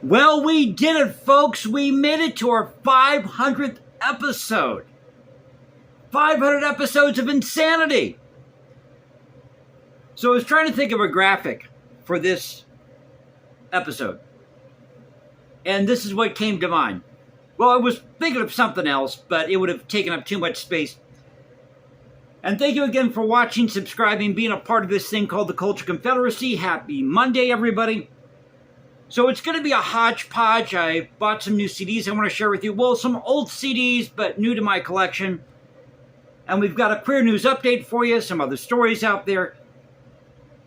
Well, we did it, folks. We made it to our 500th episode. 500 episodes of insanity. So I was trying to think of a graphic for this episode. And this is what came to mind. Well, I was thinking of something else, but it would have taken up too much space. And thank you again for watching, subscribing, being a part of this thing called the Culture Confederacy. Happy Monday, everybody. So it's going to be a hodgepodge. I bought some new CDs I want to share with you. Well, some old CDs, but new to my collection. And we've got a queer news update for you, some other stories out there.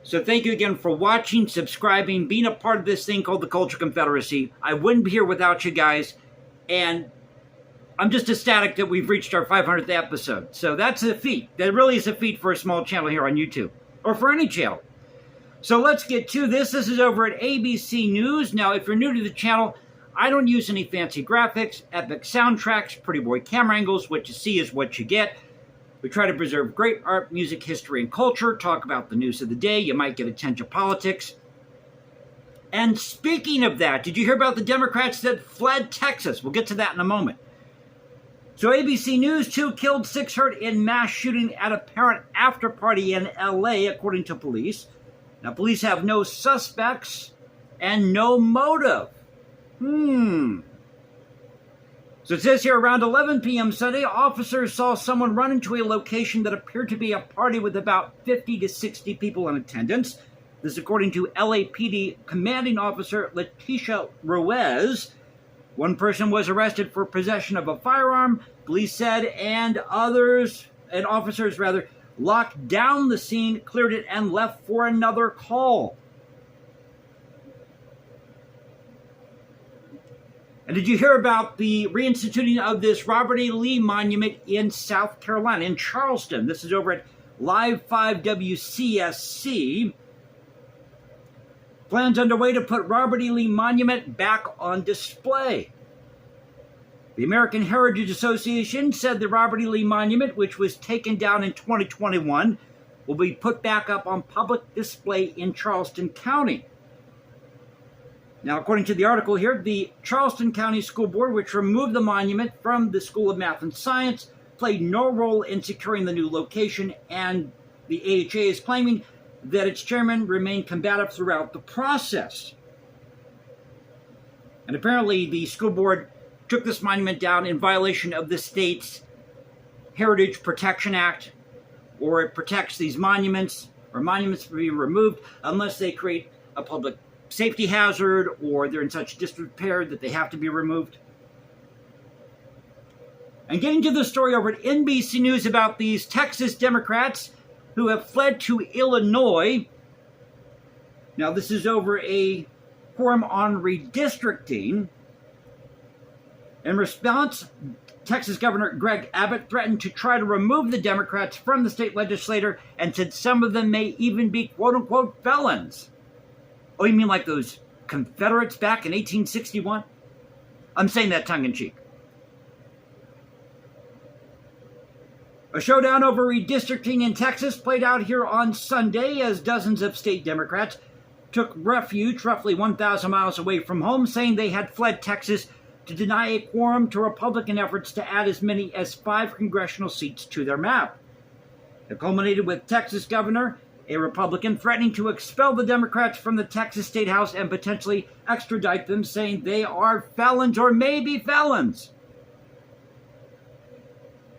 So thank you again for watching, subscribing, being a part of this thing called the Culture Confederacy. I wouldn't be here without you guys. And I'm just ecstatic that we've reached our 500th episode. So that's a feat. That really is a feat for a small channel here on YouTube. Or for any channel. So let's get to this. This is over at ABC News. Now, if you're new to the channel, I don't use any fancy graphics, epic soundtracks, pretty boy camera angles. What you see is what you get. We try to preserve great art, music, history, and culture. Talk about the news of the day. You might get a tinge of politics. And speaking of that, did you hear about the Democrats that fled Texas? We'll get to that in a moment. So ABC News, 2 killed, 6 hurt in mass shooting at a parent after party in LA, according to police. Now, police have no suspects and no motive. So it says here, around 11 p.m. Sunday, officers saw someone run into a location that appeared to be a party with about 50 to 60 people in attendance. This is according to LAPD commanding officer Leticia Ruiz. One person was arrested for possession of a firearm, police said, and officers locked down the scene, cleared it, and left for another call. And did you hear about the reinstituting of this Robert E. Lee monument in South Carolina, in Charleston? This is over at Live 5 WCSC. Plans underway to put Robert E. Lee monument back on display. The American Heritage Association said the Robert E. Lee monument, which was taken down in 2021, will be put back up on public display in Charleston County. Now, according to the article here, the Charleston County School Board, which removed the monument from the School of Math and Science, played no role in securing the new location, and the AHA is claiming that its chairman remained combative throughout the process. And apparently the school board took this monument down in violation of the state's Heritage Protection Act, or it protects these monuments, or monuments to be removed unless they create a public safety hazard or they're in such disrepair that they have to be removed. And getting to the story over at NBC News about these Texas Democrats who have fled to Illinois. Now, this is over a forum on redistricting. In response, Texas Governor Greg Abbott threatened to try to remove the Democrats from the state legislature and said some of them may even be quote-unquote felons. Oh, you mean like those Confederates back in 1861? I'm saying that tongue-in-cheek. A showdown over redistricting in Texas played out here on Sunday as dozens of state Democrats took refuge roughly 1,000 miles away from home, saying they had fled Texas to deny a quorum to Republican efforts to add as many as 5 congressional seats to their map. It culminated with Texas Governor, a Republican, threatening to expel the Democrats from the Texas State House and potentially extradite them, saying they are felons or may be felons.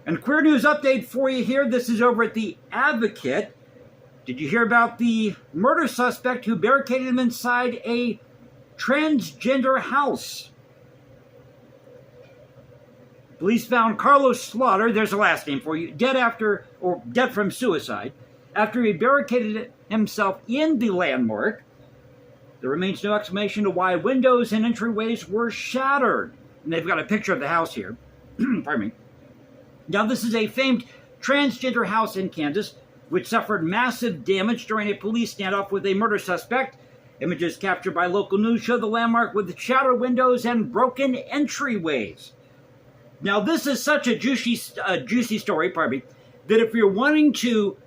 And queer news update for you here. This is over at The Advocate. Did you hear about the murder suspect who barricaded him inside a transgender house? Police found Carlos Slaughter, there's a last name for you, dead from suicide, after he barricaded himself in the landmark. There remains no explanation to why windows and entryways were shattered. And they've got a picture of the house here. Pardon me. Now, this is a famed transgender house in Kansas, which suffered massive damage during a police standoff with a murder suspect. Images captured by local news show the landmark with shattered windows and broken entryways. Now, this is such a juicy story, pardon me, that if you're wanting to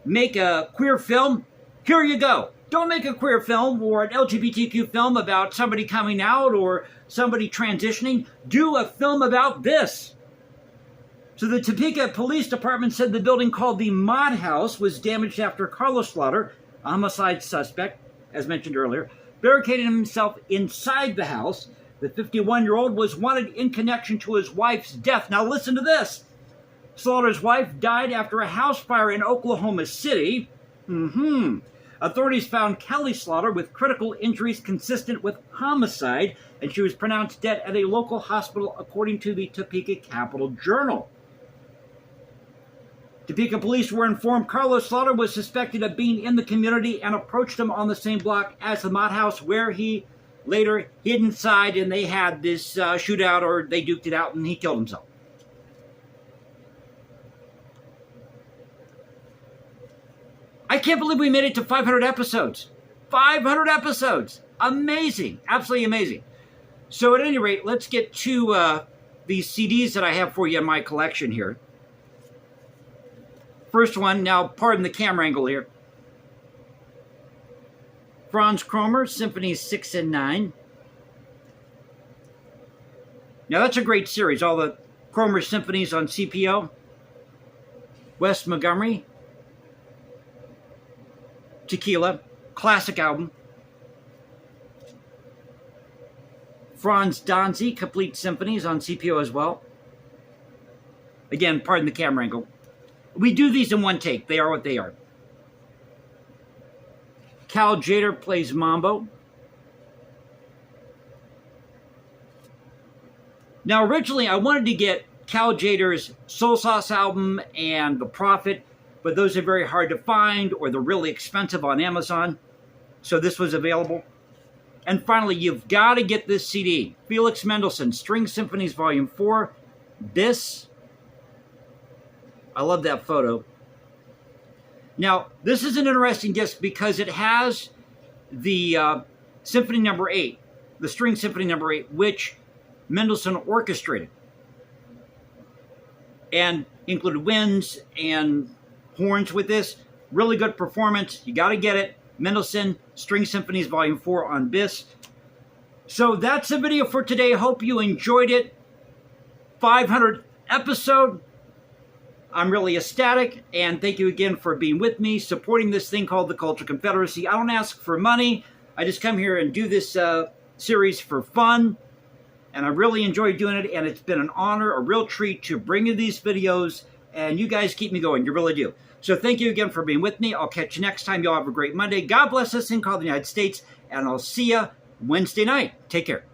make a queer film, here you go. Don't make a queer film or an LGBTQ film about somebody coming out or somebody transitioning. Do a film about this. So the Topeka Police Department said the building called the Mod House was damaged after Carlos Slaughter, a homicide suspect, as mentioned earlier, barricaded himself inside the house. The 51-year-old was wanted in connection to his wife's death. Now listen to this. Slaughter's wife died after a house fire in Oklahoma City. Authorities found Kelly Slaughter with critical injuries consistent with homicide, and she was pronounced dead at a local hospital, according to the Topeka Capital Journal. Topeka police were informed Carlos Slaughter was suspected of being in the community and approached him on the same block as the Mott House, where he later hid inside, and they had this shootout, or they duked it out, and he killed himself. I can't believe we made it to 500 episodes. 500 episodes. Amazing. Absolutely amazing. So at any rate, let's get to these CDs that I have for you in my collection here. First one, now pardon the camera angle here. Franz Kromer, Symphonies 6 and 9. Now that's a great series, all the Kromer symphonies on CPO. Wes Montgomery, Tequila, classic album. Franz Danzi, complete symphonies on CPO as well. Again, pardon the camera angle. We do these in one take. They are what they are. Cal Jader plays Mambo. Now, originally, I wanted to get Cal Jader's Soul Sauce album and The Prophet, but those are very hard to find, or they're really expensive on Amazon. So this was available. And finally, you've got to get this CD. Felix Mendelssohn, String Symphonies Volume 4. This, I love that photo. Now, this is an interesting disc because it has the Symphony Number 8, the String Symphony Number 8, which Mendelssohn orchestrated. And included winds and horns with this. Really good performance. You got to get it. Mendelssohn String Symphonies Volume 4 on BIS. So that's the video for today. Hope you enjoyed it. 500 episode. I'm really ecstatic, and thank you again for being with me, supporting this thing called the Culture Confederacy. I don't ask for money. I just come here and do this series for fun, and I really enjoy doing it, and it's been an honor, a real treat to bring you these videos, and you guys keep me going. You really do. So thank you again for being with me. I'll catch you next time. Y'all have a great Monday. God bless this thing called the United States, and I'll see you Wednesday night. Take care.